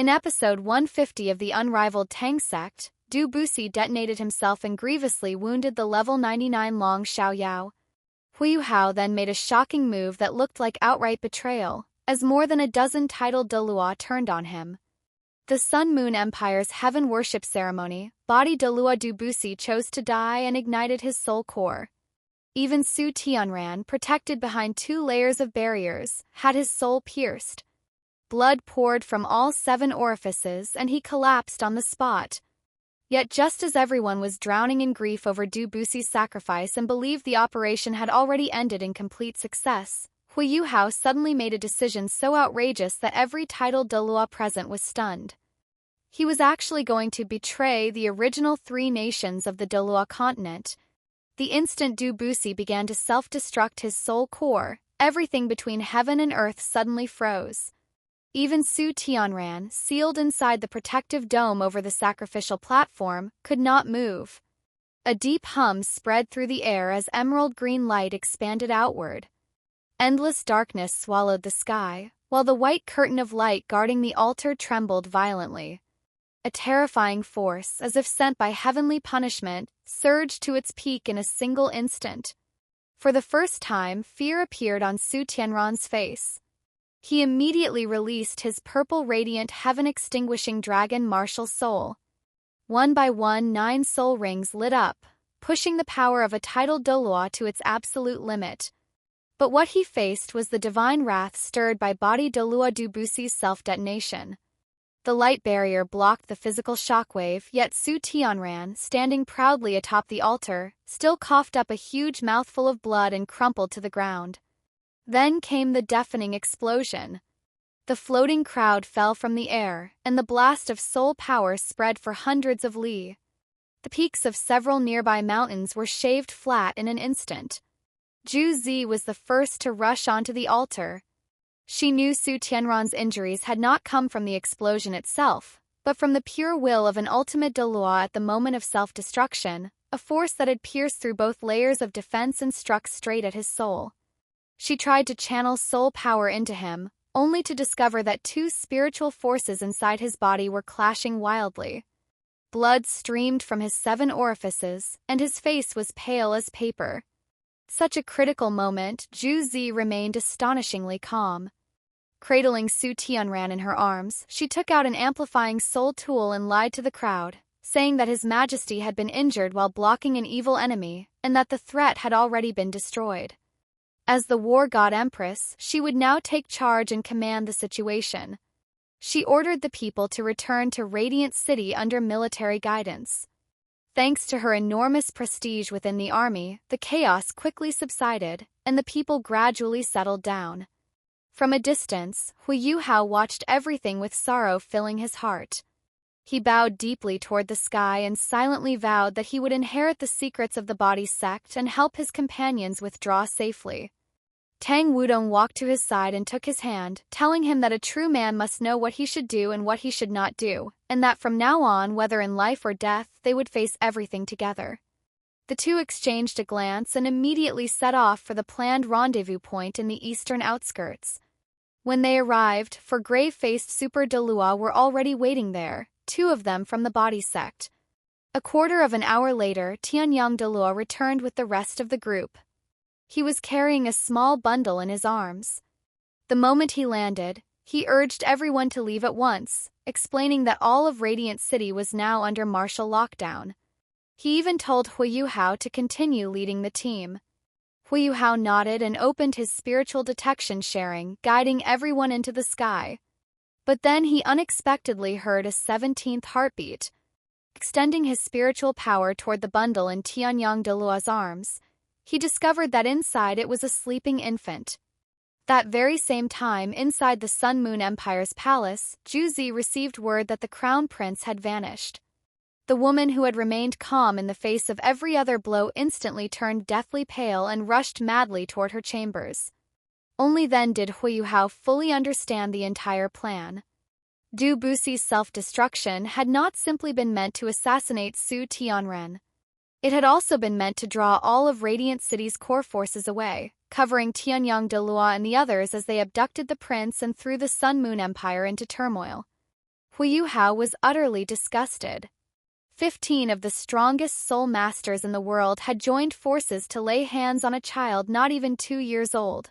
In episode 150 of the Unrivaled Tang Sect, Du BuSi detonated himself and grievously wounded the level 99 Long Xiaoyao. Huo Yuhao then made a shocking move that looked like outright betrayal, as more than a dozen titled Douluo turned on him. The Sun Moon Empire's heaven worship ceremony, body Douluo Du BuSi chose to die and ignited his soul core. Even Xu Tianran, protected behind 2 layers of barriers, had his soul pierced. Blood poured from all 7 orifices and he collapsed on the spot. Yet just as everyone was drowning in grief over Du BuSi's sacrifice and believed the operation had already ended in complete success, Huo Yuhao suddenly made a decision so outrageous that every titled Douluo present was stunned. He was actually going to betray the original 3 nations of the Douluo Continent. The instant Du BuSi began to self-destruct his soul core, everything between heaven and earth suddenly froze. Even Xu Tianran, sealed inside the protective dome over the sacrificial platform, could not move. A deep hum spread through the air as emerald green light expanded outward. Endless darkness swallowed the sky, while the white curtain of light guarding the altar trembled violently. A terrifying force, as if sent by heavenly punishment, surged to its peak in a single instant. For the first time, fear appeared on Xu Tianran's face. He immediately released his purple radiant heaven-extinguishing dragon martial soul. One by one 9 soul rings lit up, pushing the power of a titled Douluo to its absolute limit. But what he faced was the divine wrath stirred by body Douluo Du BuSi's self-detonation. The light barrier blocked the physical shockwave, yet Xu Tianran, standing proudly atop the altar, still coughed up a huge mouthful of blood and crumpled to the ground. Then came the deafening explosion. The floating crowd fell from the air, and the blast of soul power spread for hundreds of li. The peaks of several nearby mountains were shaved flat in an instant. Juzi was the first to rush onto the altar. She knew Xu Tianran's injuries had not come from the explosion itself, but from the pure will of an ultimate Douluo at the moment of self-destruction, a force that had pierced through both layers of defense and struck straight at his soul. She tried to channel soul power into him, only to discover that 2 spiritual forces inside his body were clashing wildly. Blood streamed from his 7 orifices, and his face was pale as paper. Such a critical moment, Juzi remained astonishingly calm. Cradling Xu Tianran in her arms, she took out an amplifying soul tool and lied to the crowd, saying that His Majesty had been injured while blocking an evil enemy, and that the threat had already been destroyed. As the war god empress, she would now take charge and command the situation. She ordered the people to return to Radiant City under military guidance. Thanks to her enormous prestige within the army, the chaos quickly subsided, and the people gradually settled down. From a distance, Huo Yuhao watched everything with sorrow filling his heart. He bowed deeply toward the sky and silently vowed that he would inherit the secrets of the body sect and help his companions withdraw safely. Tang Wudong walked to his side and took his hand, telling him that a true man must know what he should do and what he should not do, and that from now on, whether in life or death, they would face everything together. The 2 exchanged a glance and immediately set off for the planned rendezvous point in the eastern outskirts. When they arrived, 4 grave-faced super Douluo were already waiting there, 2 of them from the body sect. A quarter of an hour later, Tianyang Douluo returned with the rest of the group. He was carrying a small bundle in his arms. The moment he landed, he urged everyone to leave at once, explaining that all of Radiant City was now under martial lockdown. He even told Huo Yuhao to continue leading the team. Huo Yuhao nodded and opened his spiritual detection sharing, guiding everyone into the sky. But then he unexpectedly heard a 17th heartbeat. Extending his spiritual power toward the bundle in Tianyang Douluo's arms, he discovered that inside it was a sleeping infant. That very same time, inside the Sun Moon Empire's palace, Juzi received word that the crown prince had vanished. The woman who had remained calm in the face of every other blow instantly turned deathly pale and rushed madly toward her chambers. Only then did Huo Yuhao fully understand the entire plan. Du BuSi's self-destruction had not simply been meant to assassinate Xu Tianran. It had also been meant to draw all of Radiant City's core forces away, covering Tianyang Douluo and the others as they abducted the prince and threw the Sun Moon Empire into turmoil. Huo Huo Yuhao was utterly disgusted. 15 of the strongest soul masters in the world had joined forces to lay hands on a child not even 2 years old.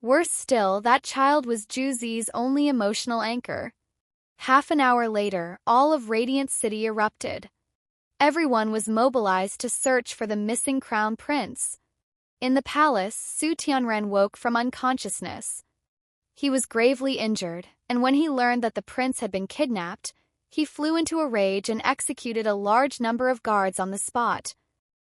Worse still, that child was Juzi's only emotional anchor. Half an hour later, all of Radiant City erupted. Everyone was mobilized to search for the missing crown prince. In the palace, Xu Tianran woke from unconsciousness. He was gravely injured, and when he learned that the prince had been kidnapped, he flew into a rage and executed a large number of guards on the spot.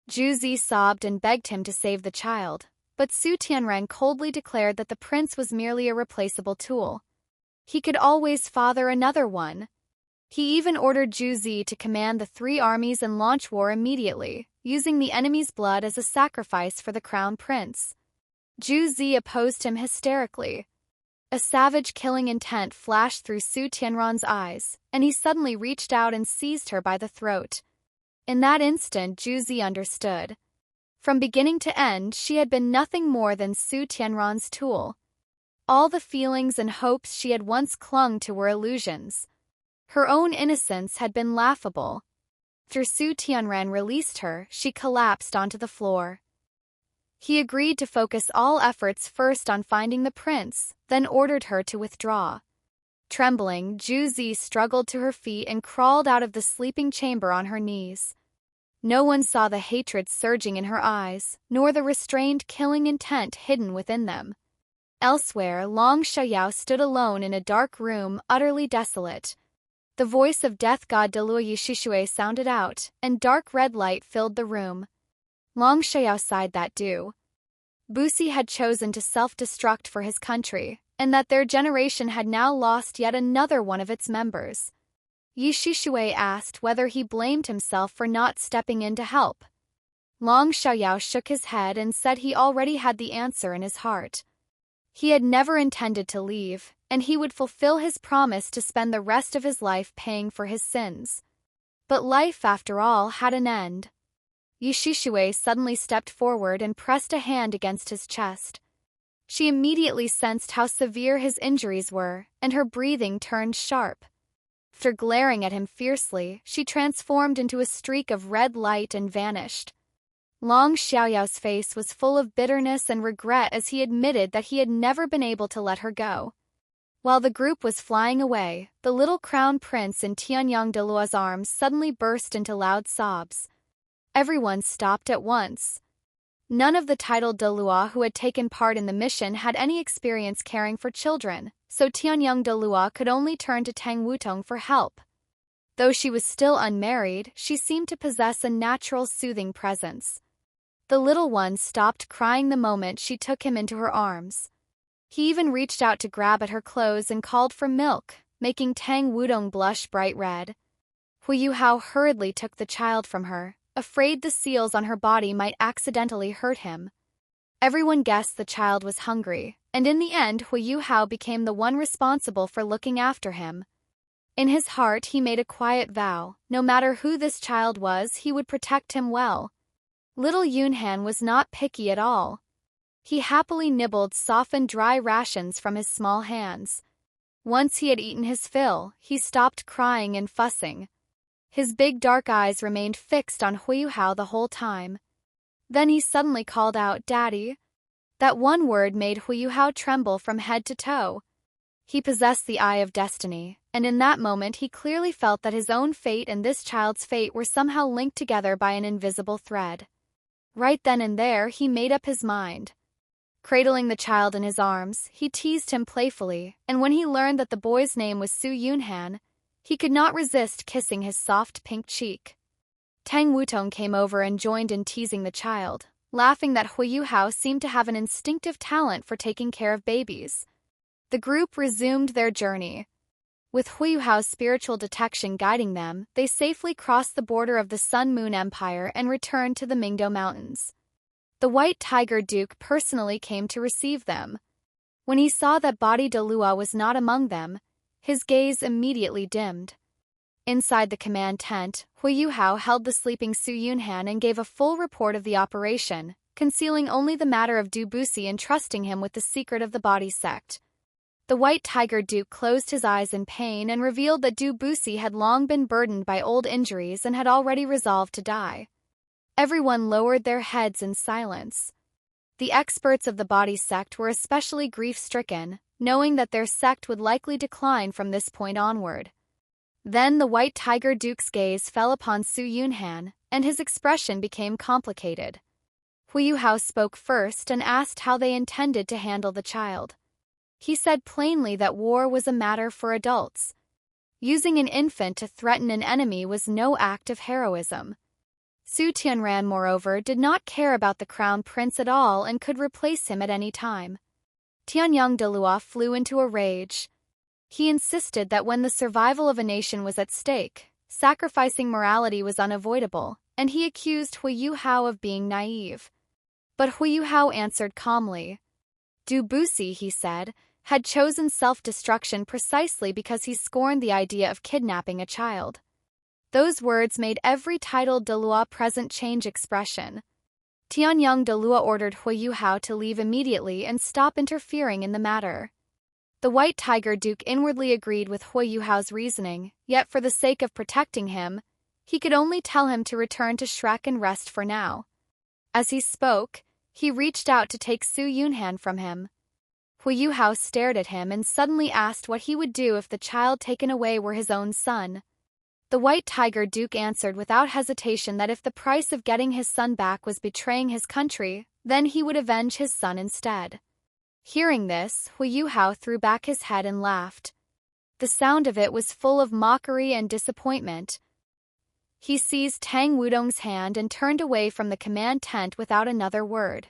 Juzi sobbed and begged him to save the child, but Xu Tianran coldly declared that the prince was merely a replaceable tool. He could always father another one. He even ordered Juzi to command the 3 armies and launch war immediately, using the enemy's blood as a sacrifice for the crown prince. Juzi opposed him hysterically. A savage killing intent flashed through Xu Tianran's eyes, and he suddenly reached out and seized her by the throat. In that instant, Juzi understood. From beginning to end, she had been nothing more than Xu Tianran's tool. All the feelings and hopes she had once clung to were illusions. Her own innocence had been laughable. After Xu Tianran released her, she collapsed onto the floor. He agreed to focus all efforts first on finding the prince, then ordered her to withdraw. Trembling, Juzi struggled to her feet and crawled out of the sleeping chamber on her knees. No one saw the hatred surging in her eyes, nor the restrained killing intent hidden within them. Elsewhere, Long Xiaoyao stood alone in a dark room, utterly desolate. The voice of death god Douluo Yushishue sounded out, and dark red light filled the room. Long Xiaoyao sighed that Du BuSi had chosen to self-destruct for his country, and that their generation had now lost yet another one of its members. Yushishue asked whether he blamed himself for not stepping in to help. Long Xiaoyao shook his head and said he already had the answer in his heart. He had never intended to leave, and he would fulfill his promise to spend the rest of his life paying for his sins. But life, after all, had an end. Yushishue suddenly stepped forward and pressed a hand against his chest. She immediately sensed how severe his injuries were, and her breathing turned sharp. After glaring at him fiercely, she transformed into a streak of red light and vanished. Long Xiaoyao's face was full of bitterness and regret as he admitted that he had never been able to let her go. While the group was flying away, the little crown prince in Tianyang Douluo's arms suddenly burst into loud sobs. Everyone stopped at once. None of the titled Douluo who had taken part in the mission had any experience caring for children, so Tianyang Douluo could only turn to Tang Wutong for help. Though she was still unmarried, she seemed to possess a natural soothing presence. The little one stopped crying the moment she took him into her arms. He even reached out to grab at her clothes and called for milk, making Tang Wutong blush bright red. Huo Yuhao hurriedly took the child from her, afraid the seals on her body might accidentally hurt him. Everyone guessed the child was hungry, and in the end Huo Yuhao became the one responsible for looking after him. In his heart he made a quiet vow, no matter who this child was, he would protect him well. Little Yunhan was not picky at all. He happily nibbled softened dry rations from his small hands. Once he had eaten his fill, he stopped crying and fussing. His big dark eyes remained fixed on Huo Yuhao the whole time. Then he suddenly called out, "Daddy." That one word made Huo Yuhao tremble from head to toe. He possessed the eye of destiny, and in that moment he clearly felt that his own fate and this child's fate were somehow linked together by an invisible thread. Right then and there, he made up his mind. Cradling the child in his arms, he teased him playfully, and when he learned that the boy's name was Su Yunhan, he could not resist kissing his soft pink cheek. Tang Wutong came over and joined in teasing the child, laughing that Huo Yuhao seemed to have an instinctive talent for taking care of babies. The group resumed their journey. With Huo Yuhao's spiritual detection guiding them, they safely crossed the border of the Sun Moon Empire and returned to the Mingdo Mountains. The White Tiger Duke personally came to receive them. When he saw that Body Douluo was not among them, his gaze immediately dimmed. Inside the command tent, Huo Yuhao held the sleeping Su Yunhan and gave a full report of the operation, concealing only the matter of Du BuSi and trusting him with the secret of the Body Sect. The White Tiger Duke closed his eyes in pain and revealed that Du BuSi had long been burdened by old injuries and had already resolved to die. Everyone lowered their heads in silence. The experts of the body sect were especially grief-stricken, knowing that their sect would likely decline from this point onward. Then the White Tiger Duke's gaze fell upon Xu Tianran, and his expression became complicated. Huo Yuhao spoke first and asked how they intended to handle the child. He said plainly that war was a matter for adults. Using an infant to threaten an enemy was no act of heroism. Xu Tianran, moreover, did not care about the crown prince at all and could replace him at any time. Tianyang Douluo flew into a rage. He insisted that when the survival of a nation was at stake, sacrificing morality was unavoidable, and he accused Huo Yuhao of being naive. But Huo Yuhao answered calmly. Du BuSi, he said, had chosen self-destruction precisely because he scorned the idea of kidnapping a child. Those words made every titled Douluo present change expression. Tianyang Douluo ordered Huo Yuhao to leave immediately and stop interfering in the matter. The White Tiger Duke inwardly agreed with Huo Yuhao's reasoning, yet for the sake of protecting him, he could only tell him to return to Shrek and rest for now. As he spoke, he reached out to take Xu Tianran from him. Huo Yuhao stared at him and suddenly asked what he would do if the child taken away were his own son. The White Tiger Duke answered without hesitation that if the price of getting his son back was betraying his country, then he would avenge his son instead. Hearing this, Huo Yuhao threw back his head and laughed. The sound of it was full of mockery and disappointment. He seized Tang Wudong's hand and turned away from the command tent without another word.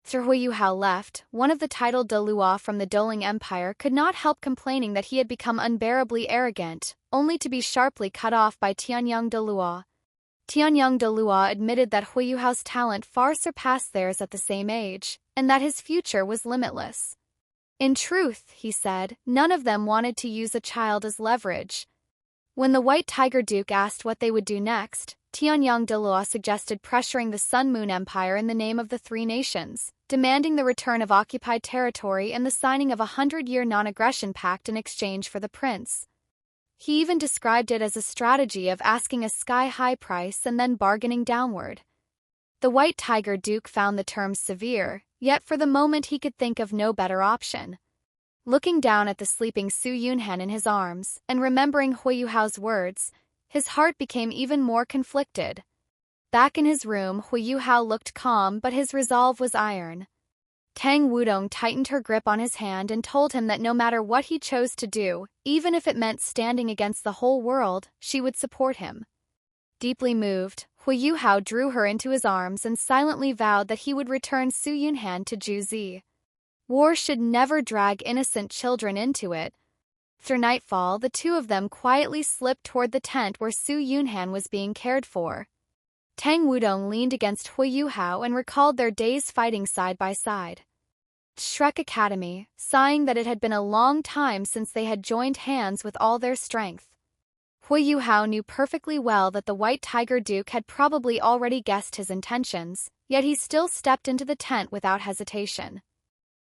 After Huo Yuhao left, one of the titled Douluo from the Doling Empire could not help complaining that he had become unbearably arrogant, only to be sharply cut off by Tianyang Douluo. Tianyang Douluo admitted that Huo Yuhao's talent far surpassed theirs at the same age, and that his future was limitless. In truth, he said, none of them wanted to use a child as leverage. When the White Tiger Duke asked what they would do next, Tianyang Douluo suggested pressuring the Sun Moon Empire in the name of the Three Nations, demanding the return of occupied territory and the signing of a 100-year non-aggression pact in exchange for the prince. He even described it as a strategy of asking a sky-high price and then bargaining downward. The White Tiger Duke found the terms severe, yet for the moment he could think of no better option. Looking down at the sleeping Xu Tianran in his arms, and remembering Huo Yuhao's words, his heart became even more conflicted. Back in his room, Huo Yuhao looked calm, but his resolve was iron. Tang Wudong tightened her grip on his hand and told him that no matter what he chose to do, even if it meant standing against the whole world, she would support him. Deeply moved, Huo Yuhao drew her into his arms and silently vowed that he would return Xu Tianran to Juzi. War should never drag innocent children into it. After nightfall, the two of them quietly slipped toward the tent where Xu Tianran was being cared for. Tang Wudong leaned against Huo Yuhao and recalled their days fighting side by side. Shrek Academy, sighing that it had been a long time since they had joined hands with all their strength. Huo Yuhao knew perfectly well that the White Tiger Duke had probably already guessed his intentions, yet he still stepped into the tent without hesitation.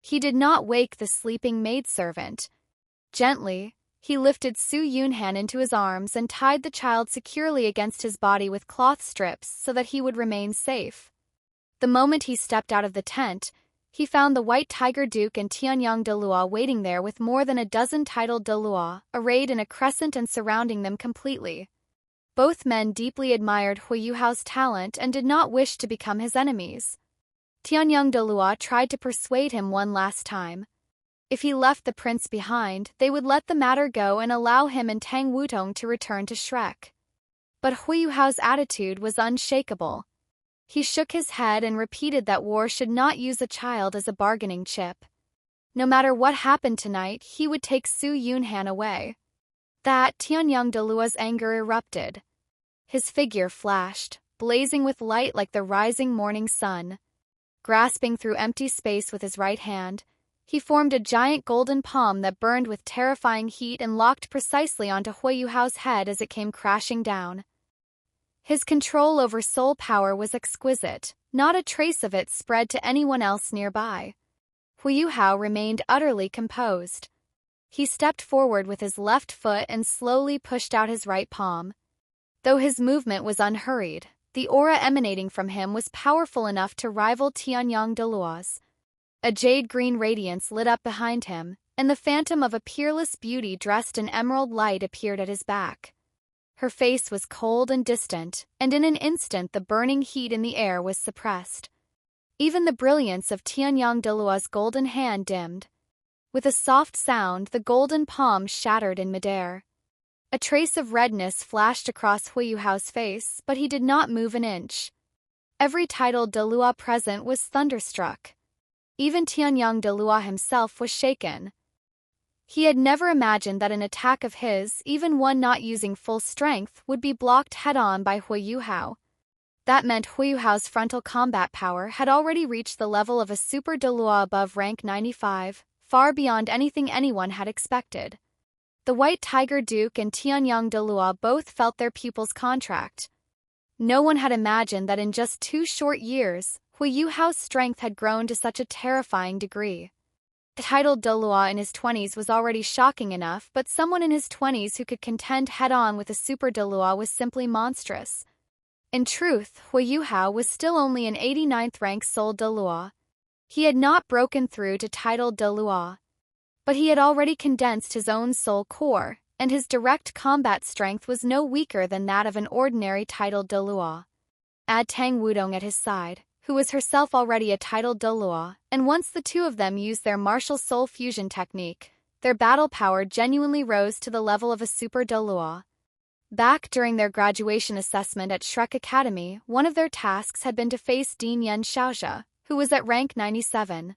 He did not wake the sleeping maidservant. Gently, he lifted Xu Tianran into his arms and tied the child securely against his body with cloth strips so that he would remain safe. The moment he stepped out of the tent, he found the White Tiger Duke and Tianyang Douluo waiting there with more than a dozen titled Douluo, arrayed in a crescent and surrounding them completely. Both men deeply admired Huo Yuhao's talent and did not wish to become his enemies. Tianyang Douluo tried to persuade him one last time. If he left the prince behind, they would let the matter go and allow him and Tang Wudong to return to Shrek. But Huo Yuhao's attitude was unshakable. He shook his head and repeated that war should not use a child as a bargaining chip. No matter what happened tonight, he would take Xu Tianran away. That Tianyang Douluo's anger erupted. His figure flashed, blazing with light like the rising morning sun. Grasping through empty space with his right hand, he formed a giant golden palm that burned with terrifying heat and locked precisely onto Huo Yuhao's head as it came crashing down. His control over soul power was exquisite, not a trace of it spread to anyone else nearby. Huo Yuhao remained utterly composed. He stepped forward with his left foot and slowly pushed out his right palm. Though his movement was unhurried, the aura emanating from him was powerful enough to rival Tianyang Douluo's. A jade-green radiance lit up behind him, and the phantom of a peerless beauty dressed in emerald light appeared at his back. Her face was cold and distant, and in an instant the burning heat in the air was suppressed. Even the brilliance of Tianyang Douluo's golden hand dimmed. With a soft sound, the golden palm shattered in midair. A trace of redness flashed across Huo Yuhao's face, but he did not move an inch. Every titled Douluo present was thunderstruck. Even Tianyang Douluo himself was shaken. He had never imagined that an attack of his, even one not using full strength, would be blocked head-on by Huo Yuhao. That meant Huo Yuhao's frontal combat power had already reached the level of a super Douluo above rank 95, far beyond anything anyone had expected. The White Tiger Duke and Tianyang Douluo both felt their pupils contract. No one had imagined that in just 2 short years, Huo Yuhao's strength had grown to such a terrifying degree. The titled Douluo in his 20s was already shocking enough, but someone in his 20s who could contend head-on with a super Douluo was simply monstrous. In truth, Huo Yuhao was still only an 89th rank soul Douluo. He had not broken through to titled Douluo, but he had already condensed his own soul core, and his direct combat strength was no weaker than that of an ordinary titled Douluo. Add Tang Wudong at his side, who was herself already a titled Douluo, and once the two of them used their martial soul fusion technique, their battle power genuinely rose to the level of a super Douluo. Back during their graduation assessment at Shrek Academy, one of their tasks had been to face Dean Yen Xiaozhe, who was at rank 97.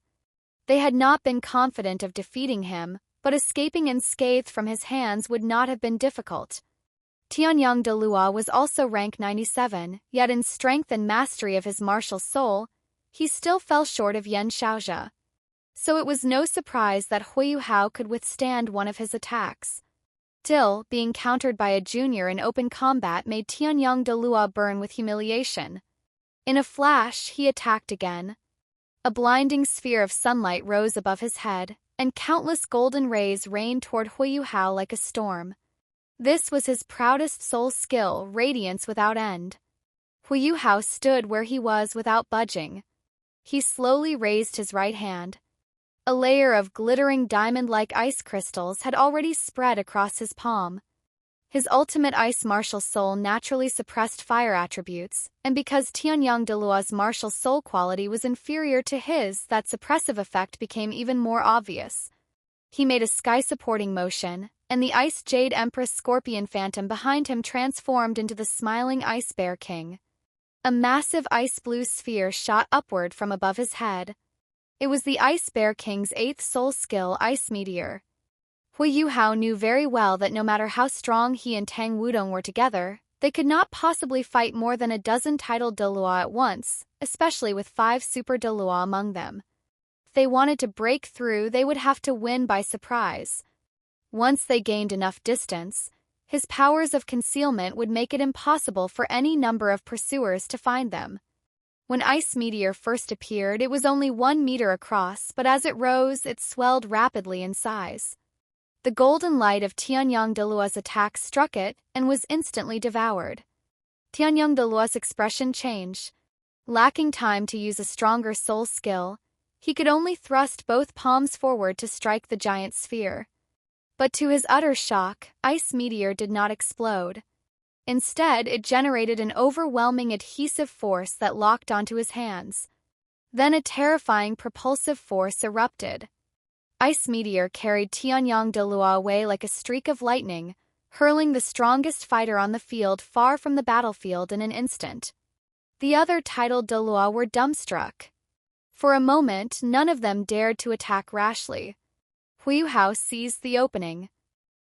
They had not been confident of defeating him, but escaping unscathed from his hands would not have been difficult. Tianyang Douluo was also rank 97, yet in strength and mastery of his martial soul, he still fell short of Yen Xiaozhe. So it was no surprise that Huo Yuhao could withstand one of his attacks. Still, being countered by a junior in open combat made Tianyang Douluo burn with humiliation. In a flash, he attacked again. A blinding sphere of sunlight rose above his head, and countless golden rays rained toward Huo Yuhao like a storm. This was his proudest soul skill, radiance without end. Huo Yuhao stood where he was without budging. He slowly raised his right hand. A layer of glittering diamond-like ice crystals had already spread across his palm. His ultimate ice martial soul naturally suppressed fire attributes, and because Tianyang Douluo's martial soul quality was inferior to his, that suppressive effect became even more obvious. He made a sky-supporting motion, and the Ice Jade Empress Scorpion Phantom behind him transformed into the smiling Ice Bear King. A massive ice-blue sphere shot upward from above his head. It was the Ice Bear King's 8th soul skill, Ice Meteor. Huo Yuhao knew very well that no matter how strong he and Tang Wudong were together, they could not possibly fight more than a dozen titled Douluo at once, especially with 5 super Douluo among them. If they wanted to break through, they would have to win by surprise. Once they gained enough distance, his powers of concealment would make it impossible for any number of pursuers to find them. When Ice Meteor first appeared, it was only 1 meter across, but as it rose, it swelled rapidly in size. The golden light of Tianyang Douluo's attack struck it and was instantly devoured. Tianyang Douluo's expression changed. Lacking time to use a stronger soul skill, he could only thrust both palms forward to strike the giant sphere. But to his utter shock, Ice Meteor did not explode. Instead, it generated an overwhelming adhesive force that locked onto his hands. Then a terrifying propulsive force erupted. Ice Meteor carried Tianyang Douluo away like a streak of lightning, hurling the strongest fighter on the field far from the battlefield in an instant. The other titled Douluo were dumbstruck. For a moment, none of them dared to attack rashly. Huo Yuhao seized the opening.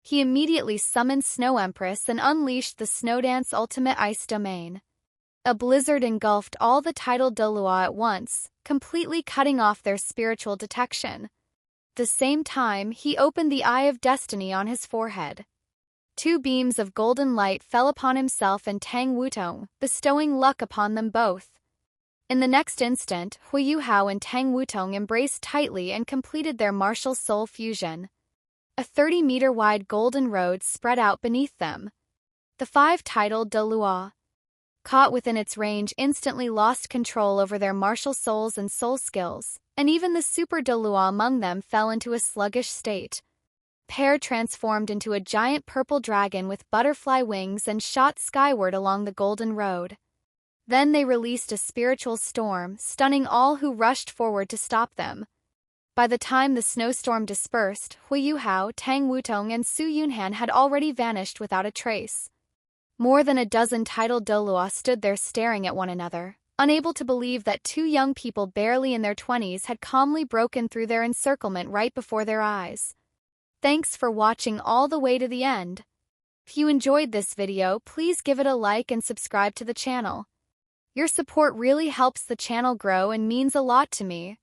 He immediately summoned Snow Empress and unleashed the Snowdance Ultimate Ice Domain. A blizzard engulfed all the titled Douluo at once, completely cutting off their spiritual detection. At the same time, he opened the Eye of Destiny on his forehead. 2 beams of golden light fell upon himself and Tang Wudong, bestowing luck upon them both. In the next instant, Huo Yuhao and Tang Wudong embraced tightly and completed their martial soul fusion. A 30-meter-wide golden road spread out beneath them. The 5 titled Douluo, caught within its range, instantly lost control over their martial souls and soul skills, and even the super Douluo among them fell into a sluggish state. Pair transformed into a giant purple dragon with butterfly wings and shot skyward along the golden road. Then they released a spiritual storm, stunning all who rushed forward to stop them. By the time the snowstorm dispersed, Huo Yuhao, Tang Wutong, and Xu Yunhan had already vanished without a trace. More than a dozen titled Douluo stood there staring at one another, unable to believe that 2 young people barely in their 20s had calmly broken through their encirclement right before their eyes. Thanks for watching all the way to the end. If you enjoyed this video, please give it a like and subscribe to the channel. Your support really helps the channel grow and means a lot to me.